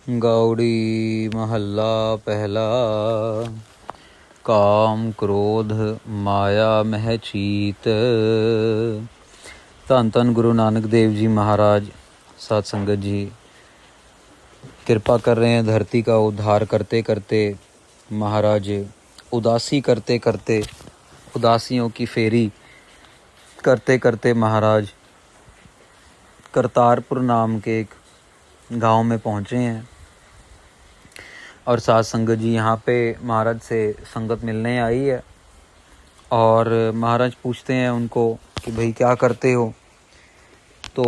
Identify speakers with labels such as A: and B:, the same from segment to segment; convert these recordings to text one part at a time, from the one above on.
A: गौड़ी महल्ला पहला। काम क्रोध माया मह चीत। धन धन गुरु नानक देव जी महाराज साध संगत जी कृपा कर रहे हैं। धरती का उद्धार करते करते महाराज उदासी करते करते उदासियों की फेरी करते करते महाराज करतारपुर नाम के एक गांव में पहुँचे हैं। और साध संगत जी यहाँ पे महाराज से संगत मिलने आई है और महाराज पूछते हैं उनको कि भाई क्या करते हो। तो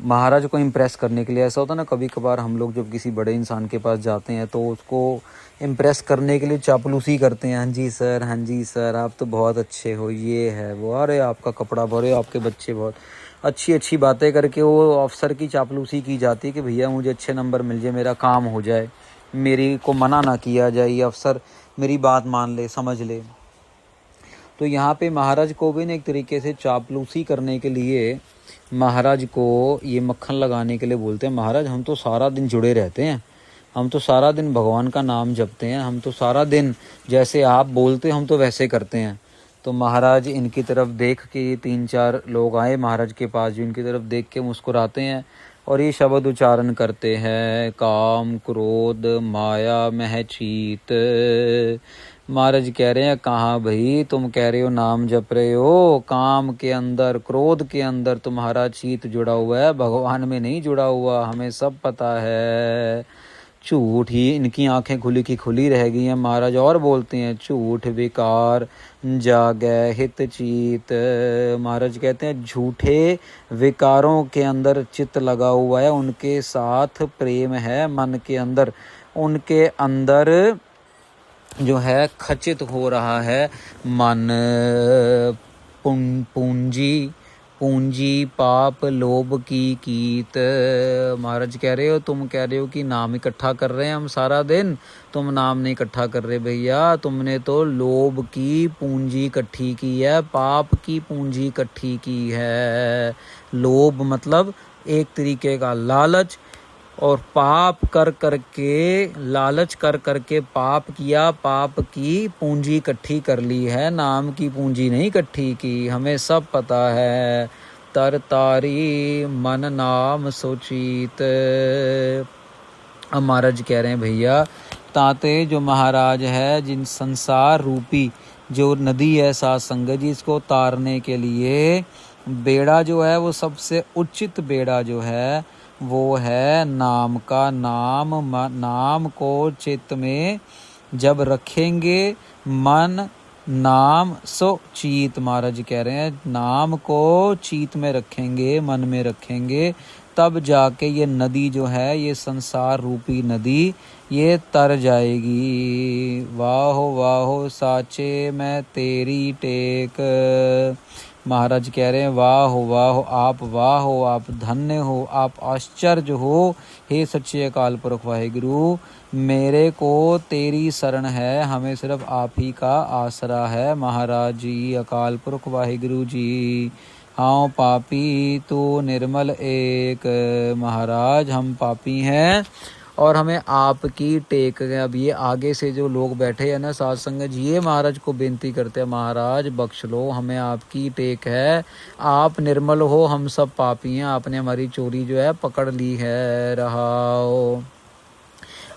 A: महाराज को इम्प्रेस करने के लिए, ऐसा होता है ना कभी कभार हम लोग जब किसी बड़े इंसान के पास जाते हैं तो उसको इम्प्रेस करने के लिए चापलूसी करते हैं। हाँ जी सर आप तो बहुत अच्छे हो, ये है वो, अरे आपका कपड़ा भरे, आपके बच्चे बहुत अच्छी अच्छी बातें करके वो अफसर की चापलूसी की जाती है कि भैया मुझे अच्छे नंबर मिल जाए, मेरा काम हो जाए, मेरी को मना ना किया जाए, ये अफसर मेरी बात मान ले, समझ ले। तो यहाँ पे महाराज को भी ना एक तरीके से चापलूसी करने के लिए महाराज को ये मक्खन लगाने के लिए बोलते हैं। महाराज हम तो सारा दिन जुड़े रहते हैं, हम तो सारा दिन भगवान का नाम जपते हैं, हम तो सारा दिन जैसे आप बोलते हम तो वैसे करते हैं। तो महाराज इनकी तरफ देख के 3-4 लोग आए महाराज के पास, जो इनकी तरफ देख के मुस्कुराते हैं और ये शब्द उच्चारण करते हैं, काम क्रोध माया मह चीत। महाराज कह रहे हैं कहाँ भाई, तुम कह रहे हो नाम जप रहे हो, काम के अंदर क्रोध के अंदर तुम्हारा चीत जुड़ा हुआ है, भगवान में नहीं जुड़ा हुआ, हमें सब पता है। झूठ ही, इनकी आंखें खुली की खुली रह गई हैं। महाराज और बोलते हैं, झूठ विकार जागे हित चीत। महाराज कहते हैं झूठे विकारों के अंदर चित्त लगा हुआ है, उनके साथ प्रेम है मन के अंदर, उनके अंदर जो है खचित हो रहा है मन। पूंजी पाप लोभ की कीत। महाराज कह रहे हो, तुम कह रहे हो कि नाम इकट्ठा कर रहे हैं हम सारा दिन, तुम नाम नहीं इकट्ठा कर रहे भैया, तुमने तो लोभ की पूंजी इकट्ठी की है, पाप की पूंजी इकट्ठी की है। लोभ मतलब एक तरीके का लालच, और पाप कर करके लालच कर करके पाप किया, पाप की पूंजी इकट्ठी कर ली है, नाम की पूंजी नहीं इकट्ठी की, हमें सब पता है। तर तारी मन नाम सोचीत। महाराज कह रहे हैं भैया ताते जो महाराज है, जिन संसार रूपी जो नदी है साध संगत जी, इसको तारने के लिए बेड़ा जो है वो सबसे उचित बेड़ा जो है वो है नाम का। नाम को चित्त में जब रखेंगे, मन नाम सो चीत। महाराज कह रहे हैं नाम को चीत में रखेंगे, मन में रखेंगे, तब जाके ये नदी जो है, ये संसार रूपी नदी, ये तर जाएगी। वाहो वाहो साचे मैं तेरी टेक। महाराज कह रहे हैं वाह हो आप धन्य हो, आप आश्चर्य हो, हे सच्चे अकाल पुरख वाहिगुरु, मेरे को तेरी शरण है, हमें सिर्फ आप ही का आसरा है। महाराज जी अकाल पुरख वाहिगुरु जी, हाँ पापी तू निर्मल एक। महाराज हम पापी हैं और हमें आपकी टेक है। अब ये आगे से जो लोग बैठे हैं ना साध संगत जी, ये महाराज को बेनती करते हैं, महाराज बख्श लो, हमें आपकी टेक है, आप निर्मल हो, हम सब पापी हैं, आपने हमारी चोरी जो है पकड़ ली है। रहाओ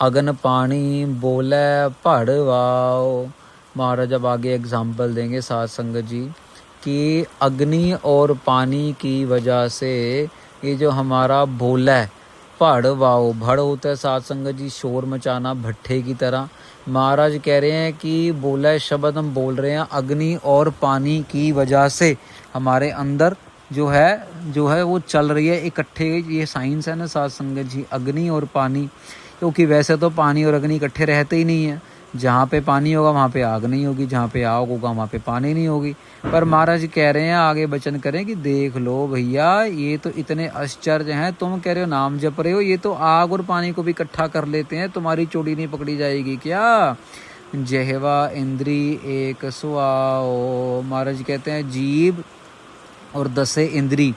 A: अगन पानी बोले पड़वाओ। महाराज अब आगे एग्जाम्पल देंगे साध संगत जी कि अग्नि और पानी की वजह से ये जो हमारा बोला है, भड़ होता है साध संगत जी, शोर मचाना भट्ठे की तरह। महाराज कह रहे हैं कि बोला शब्द हम बोल रहे हैं अग्नि और पानी की वजह से, हमारे अंदर जो है वो चल रही है इकट्ठे। ये साइंस है ना साध संगत जी, अग्नि और पानी, क्योंकि वैसे तो पानी और अग्नि इकट्ठे रहते ही नहीं है। जहाँ पे पानी होगा वहाँ पे आग नहीं होगी, जहाँ पे आग होगा वहाँ पे पानी नहीं होगी। पर महाराज कह रहे हैं आगे वचन करें कि देख लो भैया, ये तो इतने आश्चर्य हैं, तुम कह रहे हो नाम जप रहे हो, ये तो आग और पानी को भी इकट्ठा कर लेते हैं, तुम्हारी चोरी नहीं पकड़ी जाएगी क्या। जहवा इंद्री एक सुआओ। महाराज कहते हैं जीव और 10 इंद्री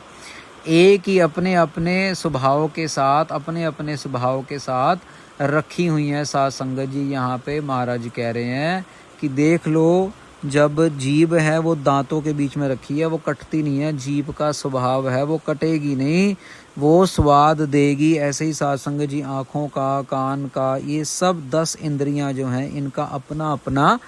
A: एक ही अपने अपने स्वभाव के साथ, अपने अपने स्वभाव के साथ रखी हुई हैं साध संगत जी। यहाँ पे महाराज कह रहे हैं कि देख लो, जब जीभ है वो दांतों के बीच में रखी है, वो कटती नहीं है। जीभ का स्वभाव है वो कटेगी नहीं, वो स्वाद देगी। ऐसे ही साध संगत जी आँखों का, कान का, ये सब 10 इंद्रियां जो हैं, इनका अपना अपना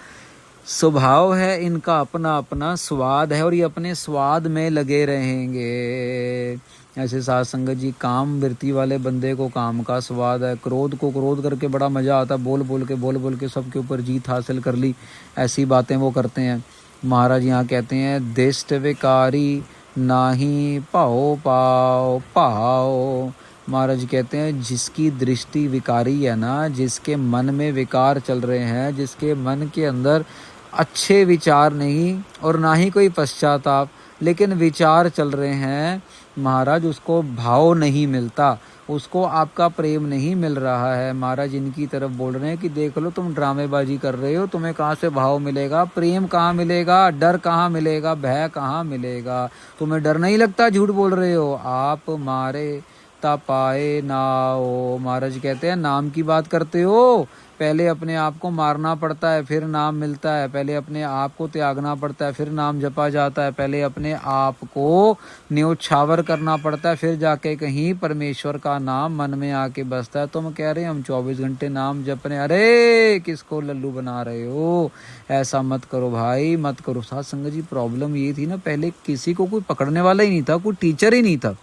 A: स्वभाव है, इनका अपना अपना स्वाद है और ये अपने स्वाद में लगे रहेंगे। ऐसे साध संगत जी काम वृत्ति वाले बंदे को काम का स्वाद है, क्रोध को क्रोध करके बड़ा मजा आता है, बोल बोल के सबके ऊपर जीत हासिल कर ली, ऐसी बातें वो करते हैं। महाराज यहाँ कहते हैं दिष्ट विकारी नाही पाओ पाओ पाओ। महाराज कहते हैं जिसकी दृष्टि विकारी है ना, जिसके मन में विकार चल रहे हैं, जिसके मन के अंदर अच्छे विचार नहीं और ना ही कोई पश्चाताप, लेकिन विचार चल रहे हैं, महाराज उसको भाव नहीं मिलता, उसको आपका प्रेम नहीं मिल रहा है। महाराज इनकी तरफ बोल रहे हैं कि देख लो तुम ड्रामेबाजी कर रहे हो, तुम्हें कहाँ से भाव मिलेगा, प्रेम कहाँ मिलेगा, डर कहाँ मिलेगा, भय कहाँ मिलेगा। तुम्हें डर नहीं लगता, झूठ बोल रहे हो। आप मारे ता पाए नाओ। महाराज कहते हैं नाम की बात करते हो, पहले अपने आप को मारना पड़ता है फिर नाम मिलता है, पहले अपने आप को त्यागना पड़ता है फिर नाम जपा जाता है, पहले अपने आप को न्योछावर करना पड़ता है फिर जाके कहीं परमेश्वर का नाम मन में आके बसता है। तुम कह रहे हैं हम 24 घंटे नाम जप रहे हैं, अरे किसको लल्लू बना रहे हो, ऐसा मत करो भाई, मत करो। साथ संगत जी प्रॉब्लम ये थी ना, पहले किसी को कोई पकड़ने वाला ही नहीं था, कोई टीचर ही नहीं था,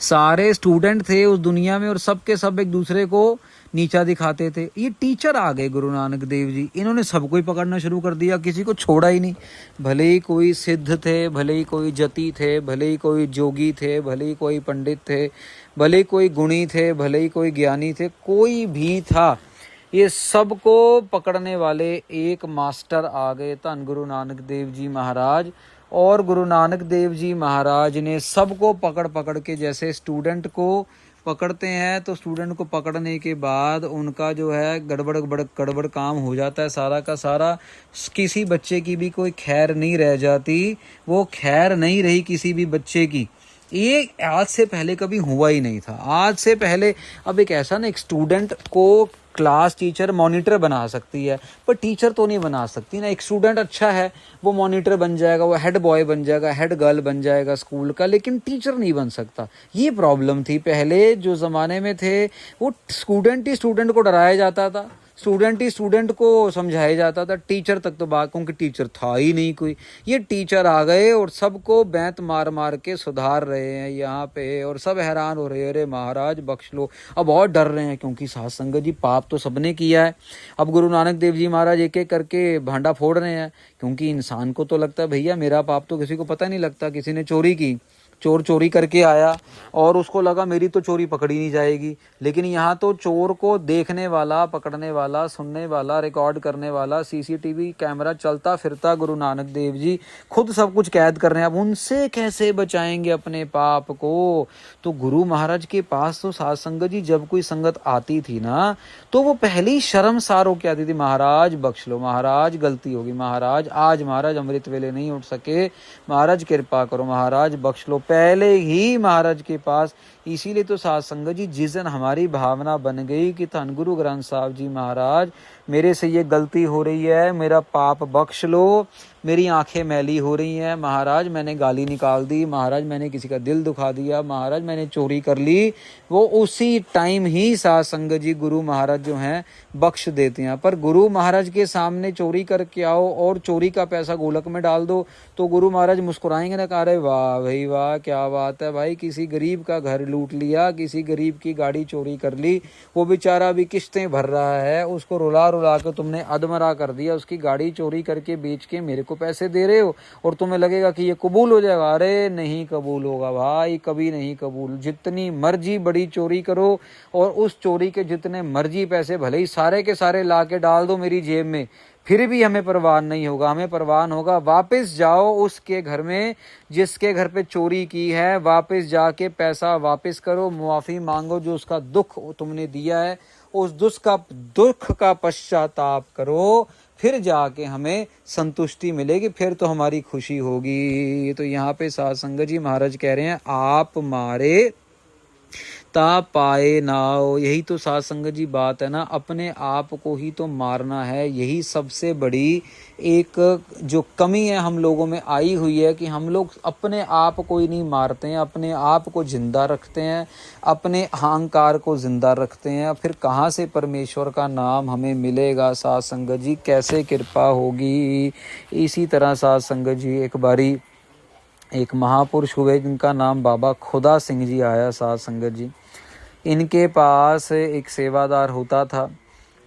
A: सारे स्टूडेंट थे उस दुनिया में और सब के सब एक दूसरे को नीचा दिखाते थे। ये टीचर आ गए गुरु नानक देव जी, इन्होंने सबको ही पकड़ना शुरू कर दिया, किसी को छोड़ा ही नहीं। भले ही कोई सिद्ध थे, भले ही कोई जति थे, भले ही कोई जोगी थे, भले ही कोई पंडित थे, भले ही कोई गुणी थे, भले ही कोई ज्ञानी थे, कोई भी था, ये सबको पकड़ने वाले एक मास्टर आ गए, धन गुरु नानक देव जी महाराज। और गुरु नानक देव जी महाराज ने सबको पकड़ पकड़ के, जैसे स्टूडेंट को पकड़ते हैं तो स्टूडेंट को पकड़ने के बाद उनका जो है गड़बड़ काम हो जाता है सारा का सारा, किसी बच्चे की भी कोई खैर नहीं रह जाती, वो खैर नहीं रही किसी भी बच्चे की। ये आज से पहले कभी हुआ ही नहीं था। आज से पहले अब एक ऐसा ना, एक स्टूडेंट को क्लास टीचर मॉनिटर बना सकती है पर टीचर तो नहीं बना सकती ना। एक स्टूडेंट अच्छा है वो मॉनिटर बन जाएगा, वो हेड बॉय बन जाएगा, हेड गर्ल बन जाएगा स्कूल का, लेकिन टीचर नहीं बन सकता। ये प्रॉब्लम थी पहले जो ज़माने में थे, वो स्टूडेंट ही स्टूडेंट को डराया जाता था, स्टूडेंट ही स्टूडेंट को समझाया जाता था, टीचर तक तो बात, क्योंकि टीचर था ही नहीं कोई। ये टीचर आ गए और सबको बैंत मार मार के सुधार रहे हैं यहाँ पे, और सब हैरान हो रहे हैं, अरे महाराज बख्श लो। अब और डर रहे हैं क्योंकि साध संगत जी पाप तो सबने किया है। अब गुरु नानक देव जी महाराज एक एक करके भांडा फोड़ रहे हैं, क्योंकि इंसान को तो लगता है भैया मेरा पाप तो किसी को पता नहीं लगता। किसी ने चोरी की, चोर चोरी करके आया और उसको लगा मेरी तो चोरी पकड़ी नहीं जाएगी, लेकिन यहाँ तो चोर को देखने वाला, पकड़ने वाला, सुनने वाला, रिकॉर्ड करने वाला, सीसीटीवी कैमरा चलता फिरता गुरु नानक देव जी खुद सब कुछ कैद कर रहे हैं। अब उनसे कैसे बचाएंगे अपने पाप को? तो गुरु महाराज के पास तो साध संगत जी जब कोई संगत आती थी ना, तो वो पहली शर्मसार होके आती थी, महाराज बख्श लो, महाराज गलती होगी, महाराज आज महाराज अमृत वेले नहीं उठ सके, महाराज कृपा करो, महाराज बख्श लो, पहले ही महाराज के पास। इसीलिए तो साध संगत जी जिस दिन हमारी भावना बन गई कि धन गुरु ग्रंथ साहब जी महाराज मेरे से ये गलती हो रही है, मेरा पाप बख्श लो, मेरी आंखें मैली हो रही हैं, महाराज मैंने गाली निकाल दी, महाराज मैंने किसी का दिल दुखा दिया, महाराज मैंने चोरी कर ली, वो उसी टाइम ही साध संगत जी गुरु महाराज जो हैं बख्श देते हैं। पर गुरु महाराज के सामने चोरी करके आओ और चोरी का पैसा गोलक में डाल दो तो गुरु महाराज मुस्कुराएंगे ना, कह रहे वाह भाई वाह क्या बात है भाई, किसी गरीब का घर लूट लिया, किसी गरीब की गाड़ी चोरी कर ली, वो बेचारा भी किस्तें भर रहा है, उसको रुला रुला के तुमने अधमरा कर दिया, उसकी गाड़ी चोरी करके बेच के मेरे को पैसे दे रहे हो और तुम्हें लगेगा कि ये कबूल हो जाएगा। अरे नहीं कबूल होगा भाई, कभी नहीं कबूल। जितनी मर्जी बड़ी चोरी करो और उस चोरी के जितने मर्जी पैसे भले ही सारे के सारे ला के डाल दो मेरी जेब में, फिर भी हमें परवान नहीं होगा। हमें परवान होगा वापस जाओ उसके घर में जिसके घर पे चोरी की है, वापस जाके पैसा वापस करो, मुआफ़ी मांगो, जो उसका दुख तुमने दिया है उस दुख का पश्चाताप करो, फिर जाके हमें संतुष्टि मिलेगी, फिर तो हमारी खुशी होगी। तो यहाँ पे साध संगत जी महाराज कह रहे हैं आप मारे ता पाए नाओ। यही तो साध संगत जी बात है ना, अपने आप को ही तो मारना है। यही सबसे बड़ी एक जो कमी है हम लोगों में आई हुई है कि हम लोग अपने आप को ही नहीं मारते हैं, अपने आप को जिंदा रखते हैं, अपने अहंकार को जिंदा रखते हैं। फिर कहाँ से परमेश्वर का नाम हमें मिलेगा साध संगत जी, कैसे कृपा होगी। इसी तरह साध संगत जी एक बारी एक महापुरुष हुए जिनका नाम बाबा खुदा सिंह जी आया साध संगत जी। इनके पास एक सेवादार होता था।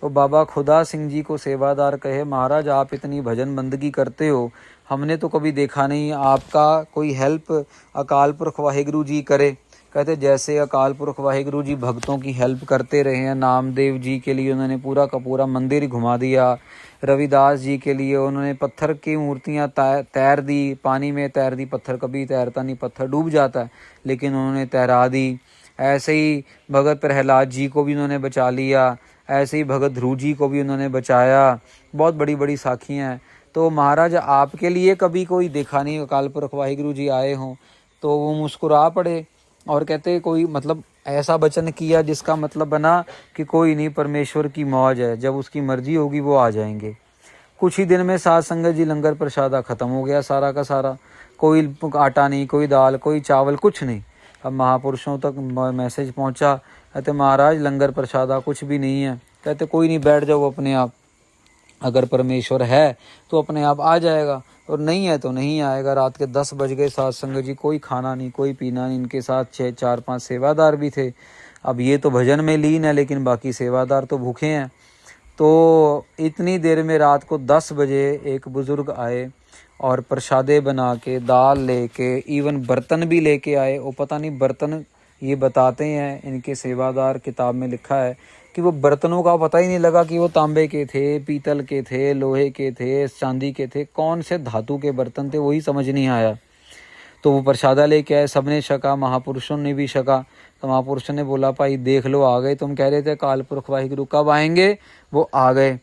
A: तो बाबा खुदा सिंह जी को सेवादार कहे, महाराज आप इतनी भजन बंदगी करते हो, हमने तो कभी देखा नहीं, आपका कोई हेल्प अकाल पुरख वाहिगुरु जी करे। कहते जैसे अकाल पुरख वाहिगुरु जी भक्तों की हेल्प करते रहे हैं, नामदेव जी के लिए उन्होंने पूरा का पूरा मंदिर घुमा दिया, रविदास जी के लिए उन्होंने पत्थर की मूर्तियां तैर दी, पानी में तैर दी, पत्थर कभी तैरता नहीं, पत्थर डूब जाता है, लेकिन उन्होंने तैरा दी। ऐसे ही भगत प्रहलाद जी को भी उन्होंने बचा लिया, ऐसे ही भगत ध्रुव जी को भी उन्होंने बचाया। बहुत बड़ी बड़ी साखियाँ हैं। तो महाराज आपके लिए कभी कोई देखा नहीं अकाल पुरख वाहिगुरु जी आए हों। तो वो मुस्कुरा पड़े और कहते कोई मतलब ऐसा वचन किया जिसका मतलब बना कि कोई नहीं, परमेश्वर की मौज है, जब उसकी मर्जी होगी वो आ जाएंगे। कुछ ही दिन में साध संगत जी लंगर प्रसादा ख़त्म हो गया सारा का सारा, कोई आटा नहीं, कोई दाल, कोई चावल, कुछ नहीं। अब महापुरुषों तक मैसेज पहुंचा, कहते महाराज लंगर प्रसादा कुछ भी नहीं है। कहते कोई नहीं, बैठ जाओ अपने आप, अगर परमेश्वर है तो अपने आप आ जाएगा और नहीं है तो नहीं आएगा। रात के 10 बज गए साध संगत जी, कोई खाना नहीं, कोई पीना नहीं। इनके साथ 4-5 सेवादार भी थे। अब ये तो भजन में लीन है लेकिन बाकी सेवादार तो भूखे हैं। तो इतनी देर में रात को 10 बजे एक बुजुर्ग आए और प्रसादे बना के, दाल लेके, इवन बर्तन भी लेके आए। वो पता नहीं बर्तन, ये बताते हैं इनके सेवादार, किताब में लिखा है कि वो बर्तनों का पता ही नहीं लगा कि वो तांबे के थे, पीतल के थे, लोहे के थे, चांदी के थे, कौन से धातु के बर्तन थे वही समझ नहीं आया। तो वो प्रसादा लेके आए, सबने छका, महापुरुषों ने भी छका। तो महापुरुषों ने बोला भाई देख लो आ गए, तुम कह रहे थे काल पुरख वाहिगुरु कब आएंगे, वो आ गए।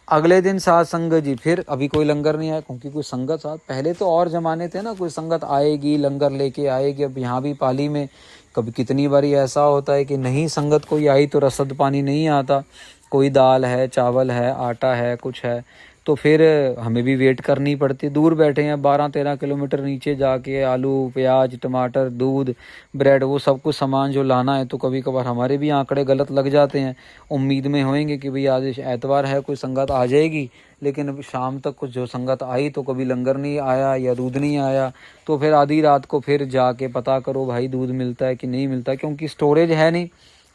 A: अगले दिन साध संगत जी फिर अभी कोई लंगर नहीं आया, क्योंकि कोई संगत साथ पहले तो और जमाने थे ना, कोई संगत आएगी लंगर लेके आएगी। अब यहाँ भी पाली में कभी कितनी बारी ऐसा होता है कि नहीं संगत कोई आई तो रसद पानी नहीं आता, कोई दाल है, चावल है, आटा है, कुछ है, तो फिर हमें भी वेट करनी पड़ती। दूर बैठे हैं 12-13 किलोमीटर नीचे जाके, आलू, प्याज, टमाटर, दूध, ब्रेड, वो सब कुछ सामान जो लाना है, तो कभी कभार हमारे भी आंकड़े गलत लग जाते हैं। उम्मीद में होएंगे कि भाई आज एतवार है, कोई संगत आ जाएगी, लेकिन शाम तक कुछ जो संगत आई तो कभी लंगर नहीं आया या दूध नहीं आया। तो फिर आधी रात को फिर जाके पता करो भाई दूध मिलता है कि नहीं मिलता, क्योंकि स्टोरेज है नहीं,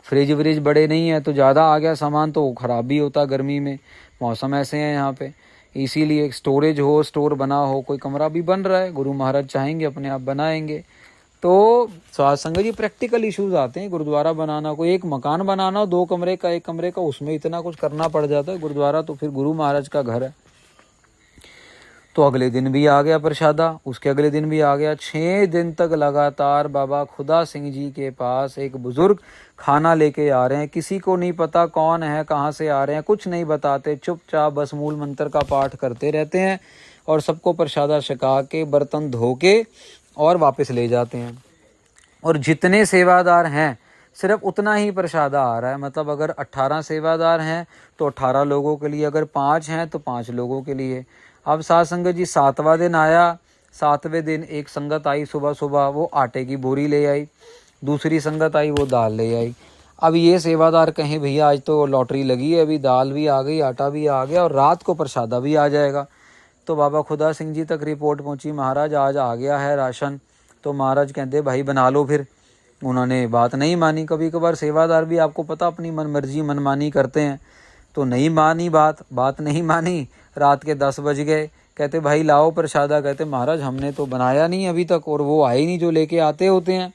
A: फ्रिज व्रिज बड़े नहीं है, तो ज़्यादा आ गया सामान तो ख़राब भी होता। गर्मी में मौसम ऐसे हैं यहाँ पे, इसीलिए स्टोरेज हो, स्टोर बना हो, कोई कमरा भी बन रहा है, गुरु महाराज चाहेंगे अपने आप बनाएंगे। तो साध संगत जी प्रैक्टिकल इश्यूज आते हैं। गुरुद्वारा बनाना, कोई एक मकान बनाना हो 2 कमरे का, 1 कमरे का, उसमें इतना कुछ करना पड़ जाता है। गुरुद्वारा तो फिर गुरु महाराज का घर है। तो अगले दिन भी आ गया प्रसादा, उसके अगले दिन भी आ गया। 6 दिन तक लगातार बाबा खुदा सिंह जी के पास एक बुजुर्ग खाना लेके आ रहे हैं। किसी को नहीं पता कौन है, कहाँ से आ रहे हैं, कुछ नहीं बताते, चुपचाप बस मूल मंत्र का पाठ करते रहते हैं और सबको प्रसादा छका के, बर्तन धो के और वापस ले जाते हैं। और जितने सेवादार हैं सिर्फ उतना ही प्रसादा आ रहा है। मतलब अगर 18 सेवादार हैं तो 18 लोगों के लिए, अगर 5 हैं तो 5 लोगों के लिए। अब साध संगत जी 7वां दिन आया। 7वें दिन एक संगत आई सुबह सुबह, वो आटे की बोरी ले आई। दूसरी संगत आई, वो दाल ले आई। अब ये सेवादार कहें भैया आज तो लॉटरी लगी है, अभी दाल भी आ गई, आटा भी आ गया और रात को प्रसादा भी आ जाएगा। तो बाबा खुदा सिंह जी तक रिपोर्ट पहुंची, महाराज आज आ गया है राशन। तो महाराज कहते भाई बना लो फिर। उन्होंने बात नहीं मानी। कभी कभार सेवादार भी आपको पता अपनी मन मर्जी मनमानी करते हैं, तो नहीं मानी बात नहीं मानी। रात के 10 बज गए, कहते भाई लाओ प्रसादा। कहते महाराज हमने तो बनाया नहीं अभी तक और वो आए नहीं जो लेके आते होते हैं।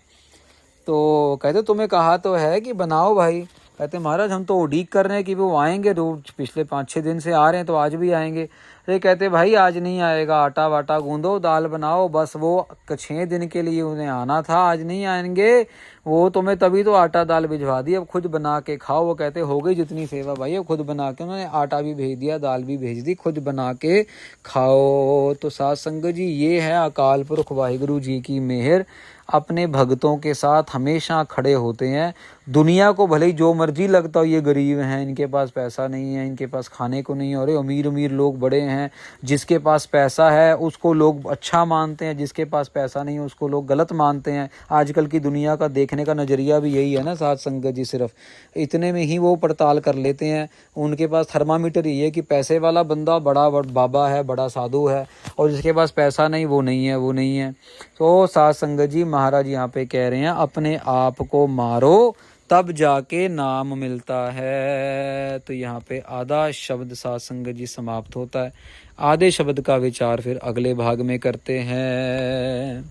A: तो कहते तुम्हें कहा तो है कि बनाओ भाई। कहते महाराज हम तो उड़ीक कर रहे हैं कि वो आएंगे, रोज पिछले 5-6 दिन से आ रहे हैं तो आज भी आएंगे। अरे कहते भाई आज नहीं आएगा, आटा वाटा गूंदो, दाल बनाओ, बस वो 6 दिन के लिए उन्हें आना था, आज नहीं आएंगे। वो तुम्हें तभी तो आटा दाल भिजवा दी, अब खुद बना के खाओ। वो कहते हो गई जितनी सेवा भाई, खुद बना के उन्होंने आटा भी भेज दिया, दाल भी भेज दी, खुद बना के खाओ। तो साध संगत जी ये है अकाल पुरख वाहिगुरु जी की मेहर, अपने भक्तों के साथ हमेशा खड़े होते हैं। दुनिया को भले ही जो मर्जी लगता हो ये गरीब हैं, इनके पास पैसा नहीं है, इनके पास खाने को नहीं है, और अमीर अमीर लोग बड़े हैं, जिसके पास पैसा है उसको लोग अच्छा मानते हैं, जिसके पास पैसा नहीं है उसको लोग गलत मानते हैं। आजकल की दुनिया का देखने का नज़रिया भी यही है ना साध संगत जी, सिर्फ इतने में ही वो पड़ताल कर लेते हैं। उनके पास थर्मामीटर ये है कि पैसे वाला बंदा बड़ा बाबा है, बड़ा साधु है, और जिसके पास पैसा नहीं वो नहीं है, वो नहीं है। तो साध संगत जी महाराज यहाँ पे कह रहे हैं अपने आप को मारो तब जाके नाम मिलता है। तो यहाँ पे आधा शब्द साध संगत जी समाप्त होता है। आधे शब्द का विचार फिर अगले भाग में करते हैं।